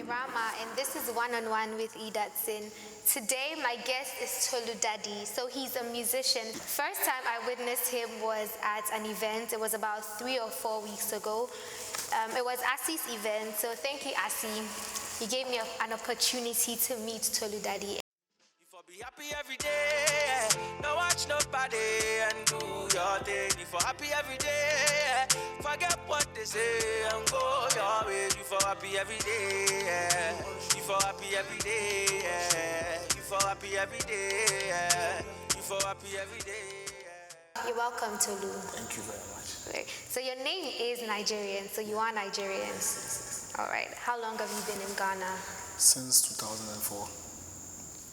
Rama, and this is One-on-One with E.Dadson. Today, my guest is ToluDadi. So he's a musician. First time I witnessed him was at an event. It was about 3 or 4 weeks ago. It was Asi's event. So thank you, Asi. He gave me an opportunity to meet ToluDadi. Be happy every day, no watch nobody and do your thing. You for happy every day, forget what they say and go your way. You for happy every day, you for happy every day, you for happy every day, you for happy every day. You're welcome, Tolu. Thank you very much. So your name is Nigerian, so you are Nigerian. Yes. All right. How long have you been in Ghana? Since 2004.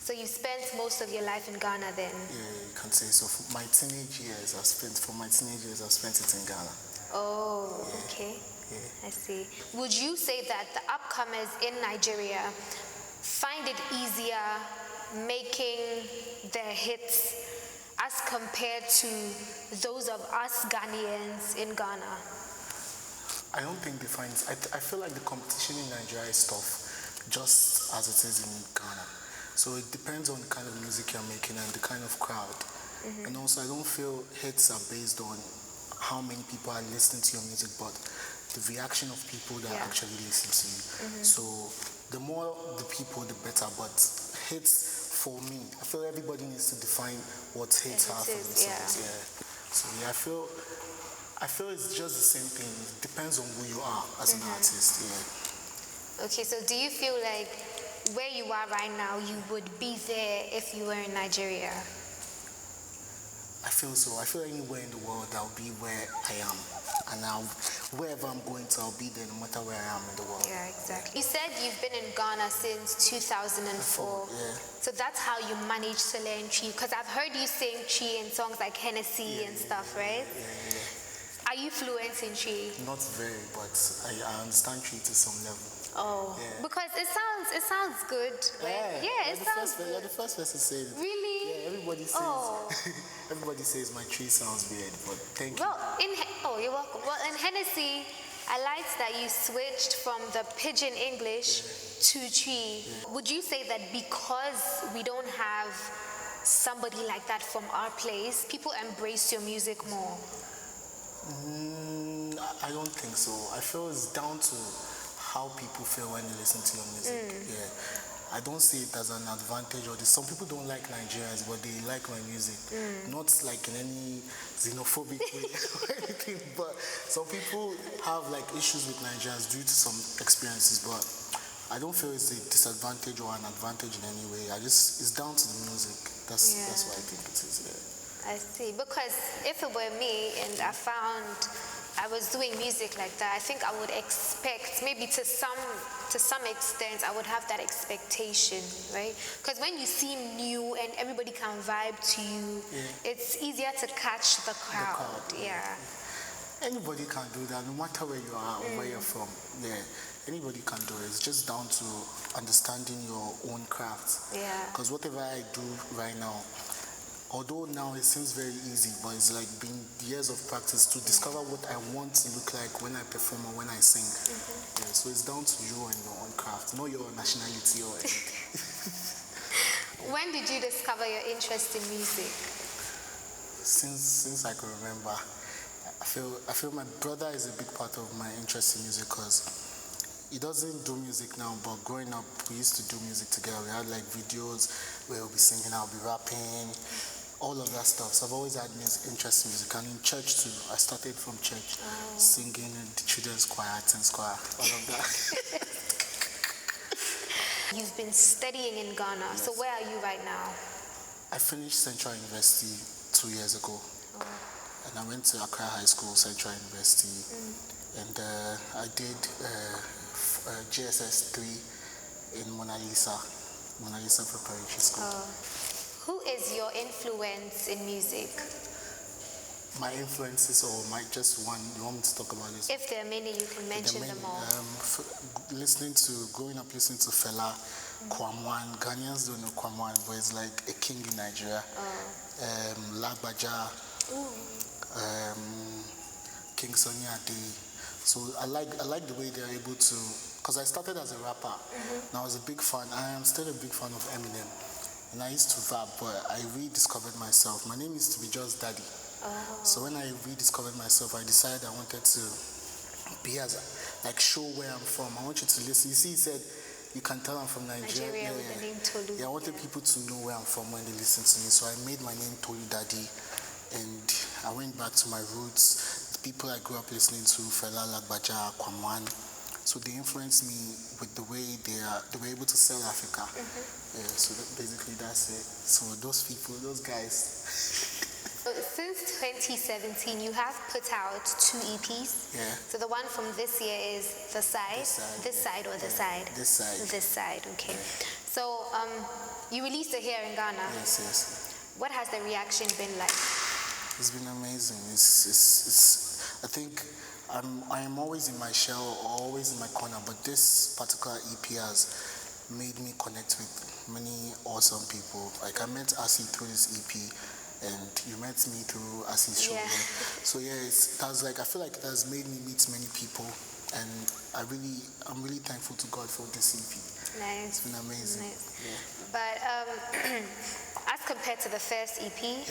So you spent most of your life in Ghana then? Yeah, you can say so. For my teenage years, I spent it in Ghana. Oh, yeah. Okay. Yeah. I see. Would you say that the upcomers in Nigeria find it easier making their hits as compared to those of us Ghanaians in Ghana? I don't think they find it. I feel like the competition in Nigeria is tough, just as it is in Ghana. So it depends on the kind of music you're making and the kind of crowd. Mm-hmm. And also I don't feel hits are based on how many people are listening to your music, but the reaction of people that actually listen to you. Mm-hmm. So the more the people, the better. But hits, for me, I feel everybody needs to define what hits are for themselves. Yeah. So yeah, I feel it's just the same thing. It depends on who you are as an artist. Yeah. Okay, so do you feel like where you are right now, you would be there if you were in Nigeria? I feel so. I feel anywhere in the world, I'll be where I am. And wherever I'm going to, I'll be there no matter where I am in the world. Yeah, exactly. You said you've been in Ghana since 2004. Yeah. So that's how you managed to learn Chi. Because I've heard you sing Chi in songs like Hennessy and stuff, right? Yeah. Are you fluent in Chi? Not very, but I understand Chi to some level. Oh, because it sounds good. It sounds good. You're the first person to say it. Really? Yeah, everybody says. Everybody says my tree sounds weird, but thank you. Well, you're welcome. Well, in Hennessy, I liked that you switched from the pidgin English to Chi. Yeah. Would you say that because we don't have somebody like that from our place, people embrace your music more? I don't think so. I feel it's down to how people feel when they listen to your music. Yeah, I don't see it as an advantage or this. Some people don't like Nigerians, but they like my music. Not like in any xenophobic way or anything, but some people have like issues with Nigerians due to some experiences, but I don't feel it's a disadvantage or an advantage in any way. It's down to the music. That's what I think it is. I see. Because if it were me and I was doing music like that, I think I would expect, maybe to some extent, I would have that expectation, right? Because when you seem new and everybody can vibe to you, it's easier to catch the crowd. Anybody can do that, no matter where you are or where you're from. Yeah, anybody can do it. It's just down to understanding your own craft. Yeah. Because whatever I do right now, although now it seems very easy, but it's like been years of practice to discover what I want to look like when I perform or when I sing. Yeah, so it's down to you and your own craft, not your nationality or anything. When did you discover your interest in music? Since I can remember. I feel my brother is a big part of my interest in music because he doesn't do music now, but growing up, we used to do music together. We had like videos where we'll be singing, I'll be rapping, all of that stuff. So I've always had interest in music. And in church too, I started from church, singing in the children's choir, tennis choir, all of that. You've been studying in Ghana, so where are you right now? I finished Central University 2 years ago. And I went to Accra High School, Central University, and I did GSS 3 in Mona Lisa Preparatory School. Who is your influence in music? My influences, or just one? You want me to talk about this? If there are many, you can mention them all. Growing up listening to Fela, Kwamwan. Ghanaians don't know Kwamwan, but he's like a king in Nigeria. Lagbaja, King Sunny Ade. So I like the way they're able to, because I started as a rapper, and I was a big fan. I am still a big fan of Eminem, and I used to rap, but I rediscovered myself. My name used to be just Daddy. So when I rediscovered myself, I decided I wanted to be as like show where I'm from. I want you to listen. You see, he said you can tell I'm from Nigeria. Nigeria with the name Tolu. Yeah, I wanted people to know where I'm from when they listen to me. So I made my name ToluDadi, and I went back to my roots. The people I grew up listening to, Fela, Lagbaja, Kwamwan. So they influenced me with the way they were able to sell Africa. Yeah, so basically that's it. So those people, those guys. So since 2017, you have put out 2 EPs. Yeah. So the one from this year is The Side. This side or the side? This side. This side, okay. So you released it here in Ghana. Yes. What has the reaction been like? It's been amazing. I think I am always in my shell or always in my corner, but this particular EP has made me connect with many awesome people. Like I met Asi through this EP, and you met me through Asi's show. Yeah. So yeah, I feel like it has made me meet many people, and I'm really thankful to God for this EP. Nice. It's been amazing. Nice. Yeah. But as compared to the first EP,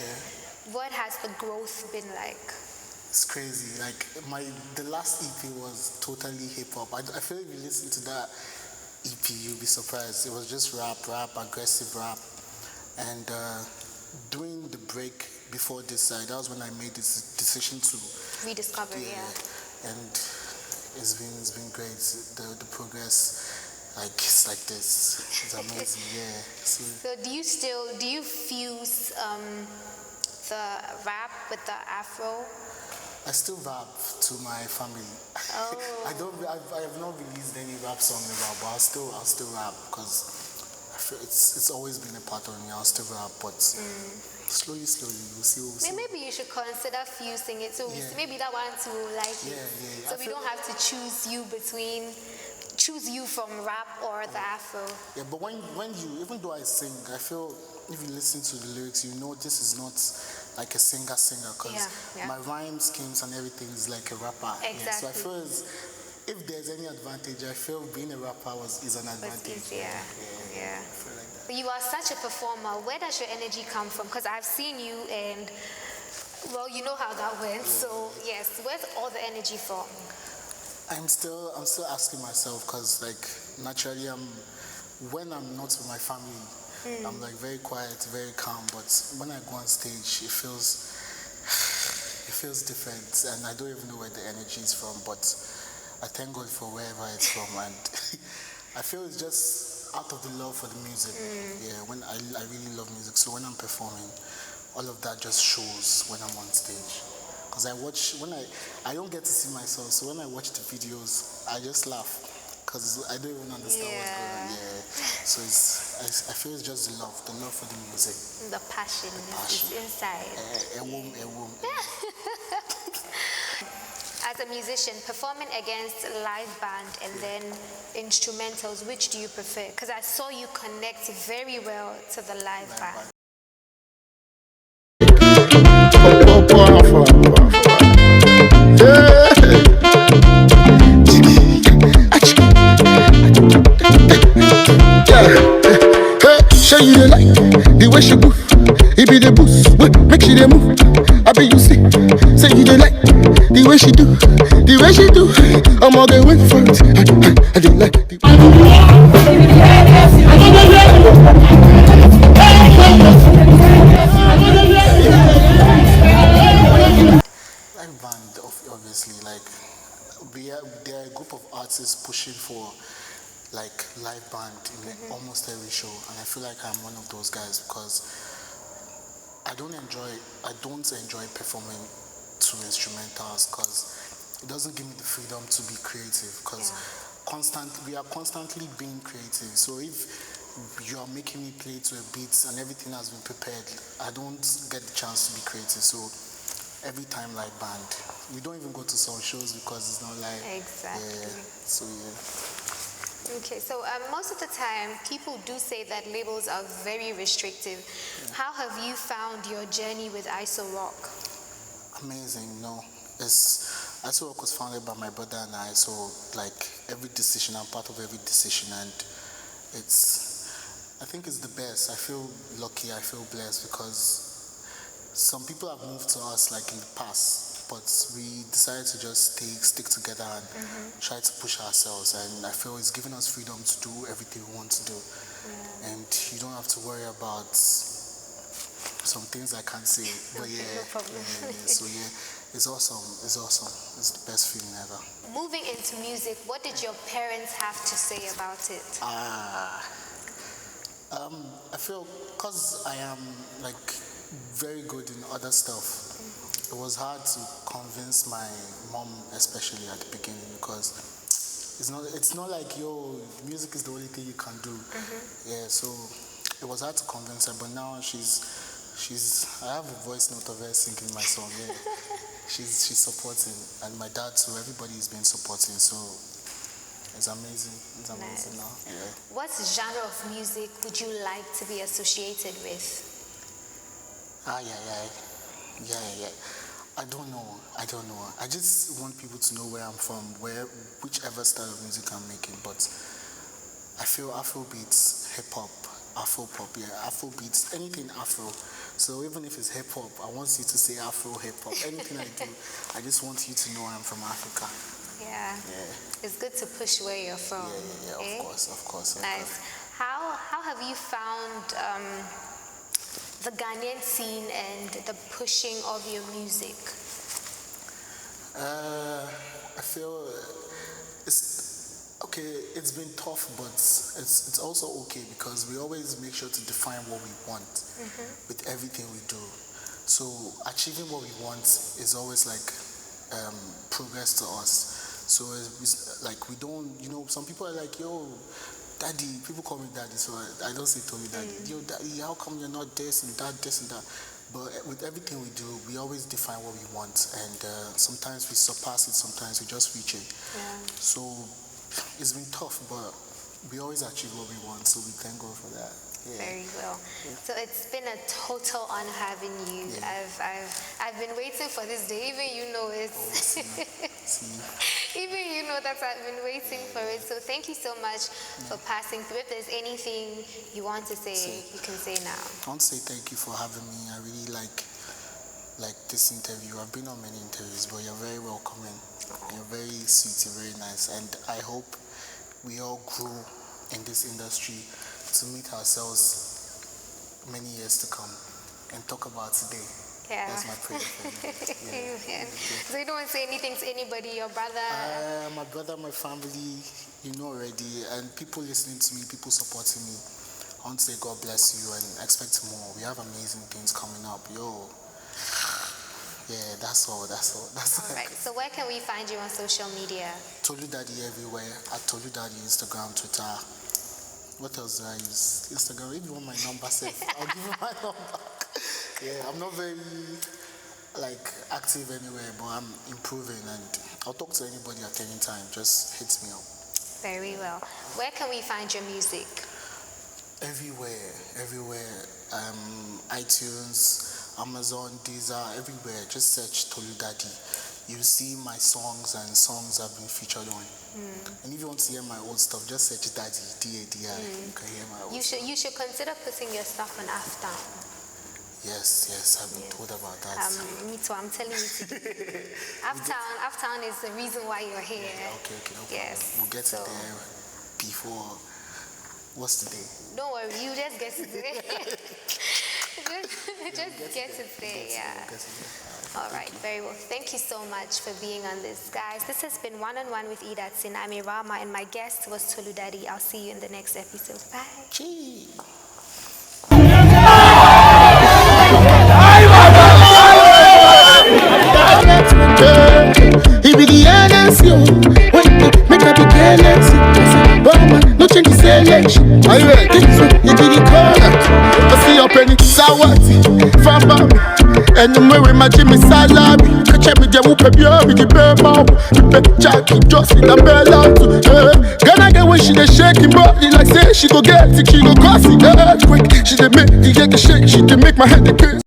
what has the growth been like? It's crazy. Like the last EP was totally hip hop. I feel if you listen to that EP, you'll be surprised. It was just rap, aggressive rap, and during the break before this side, that was when I made this decision to rediscover. And it's been great. The progress, like it's like this. It's amazing. Yeah. So do you fuse the rap with the Afro? I still rap to my family. Oh. I have not released any rap song about, but I'll still rap because it's always been a part of me. I'll still rap, but slowly, we'll see. Maybe you should consider fusing it. So maybe that one too, like it. So we don't have to choose you from rap or the Afro. Yeah, but when you, even though I sing, I feel if you listen to the lyrics, you know this is not like a singer because my rhyme schemes and everything is like a rapper. Exactly. Yeah, so I feel if there's any advantage, I feel being a rapper is an advantage. Yeah. I feel like that. You are such a performer. Where does your energy come from? Because I've seen you and, well, you know how that went. So, yes, where's all the energy from? I'm still asking myself because, like, naturally, when I'm not with my family, I'm like very quiet, very calm. But when I go on stage, it feels different, and I don't even know where the energy is from. But I thank God for wherever it's from, and I feel it's just out of the love for the music. Yeah, when I really love music, so when I'm performing, all of that just shows when I'm on stage. Because I don't get to see myself, so when I watch the videos, I just laugh. Because I don't even understand what's going on. Yeah. So I feel it's just the love for the music. The passion. Is inside. As a musician, performing against a live band and then instrumentals, which do you prefer? Because I saw you connect very well to the live band. Sure you don't like the way she move. It be the boost, make she dey move. I bet you see, say you don't like the way she do. I'm all the way for it. I don't like the live band, obviously, like they are a group of artists pushing for like live band in almost every show, and I feel like I'm one of those guys because I don't enjoy performing to instrumentals because it doesn't give me the freedom to be creative because we are constantly being creative. So if you are making me play to a beat and everything has been prepared, I don't get the chance to be creative. So every time live band, we don't even go to some shows because it's not live. Exactly. Okay, so most of the time, people do say that labels are very restrictive. How have you found your journey with ISO Rock? Amazing, Haatso was founded by my brother and I, so like every decision, I'm part of every decision, and I think it's the best. I feel lucky, I feel blessed because some people have moved to us like in the past, but we decided to just stick together and try to push ourselves, and I feel it's given us freedom to do everything we want to do, and you don't have to worry about some things I can't say, but No problem. so it's awesome. It's awesome. It's the best feeling ever. Moving into music, what did your parents have to say about it? I feel because I am like very good in other stuff. It was hard to convince my mom, especially at the beginning, because it's not like music is the only thing you can do. Yeah, so it was hard to convince her, but now I have a voice note of her singing my song. Yeah. She's supporting, and my dad too. Everybody's been supporting, so it's amazing. It's amazing now. Yeah. What genre of music would you like to be associated with? Yeah. I don't know. I just want people to know where I'm from, whichever style of music I'm making. But I feel Afrobeats, hip hop, Afro pop, Afrobeats, anything Afro. So even if it's hip hop, I want you to say Afro hip hop. Anything I do, I just want you to know I'm from Africa. Yeah. It's good to push where you're from. Yeah. Of course. Nice. How have you found the Ghanaian scene and the pushing of your music? I feel it's been tough, but it's also okay because we always make sure to define what we want with everything we do. So achieving what we want is always like progress to us. So it's like we don't, some people are like, yo, daddy, people call me daddy, so I don't say ToluDadi. Yo, daddy, how come you're not this and that, this and that? But with everything we do, we always define what we want, and sometimes we surpass it, sometimes we just reach it. Yeah. So it's been tough, but we always achieve what we want, so we thank God for that. Yeah. Very well. Yeah. So it's been a total honor having you. Yeah. I've been waiting for this day. Even you know it. See. Even you know that I've been waiting for it. So thank you so much for passing through. If there's anything you want to say, you can say now. I want to say thank you for having me. I really like this interview. I've been on many interviews, but you're very welcoming. You're very sweet, you're very nice, and I hope we all grow in this industry to meet ourselves many years to come and talk about today. Yeah. That's my prayer for you. Amen. So you don't want to say anything to anybody, your brother? My brother, my family, you know already, and people listening to me, people supporting me. I want to say God bless you and expect more. We have amazing things coming up. Yeah, that's all. All right. So where can we find you on social media? ToluDadi everywhere. At ToluDadi, Instagram, Twitter. What else do I use? Instagram. If you want my number, I'll give you my number. Yeah, I'm not very active anywhere, but I'm improving, and I'll talk to anybody at any time. Just hit me up. Very well. Where can we find your music? Everywhere. iTunes, Amazon, Deezer, everywhere. Just search ToluDadi. You see my songs and songs I've been featured on. And if you want to hear my old stuff, just search Daddy, D-A-D-I. You can hear my old stuff. You should consider putting your stuff on After. Yes, I've been told about that. Me too, I'm telling you to do it. Uptown is the reason why you're here. Okay, no problem. Yes. We'll get to there before, what's the day? Don't worry, you just get to there. just get to there, yeah. All right, very well. Thank you so much for being on this, guys. This has been 1on1 with E.Dadson. I'm Irama, and my guest was ToluDadi. I'll see you in the next episode. Bye. Gee. He be the NSO. Wait, make up the careless. Bama, no change the selection. Are you ready? You be the corner. I see your penny, Sawati, Famba. And the way my Jimmy salary. Catch me, the whoop, be the bear mouth. The Jackie, Justin, the bell out. Gonna get when she dey shaking body like say she go get it, she go cause it. Quick, she dey make the shake, she dey make my head the case.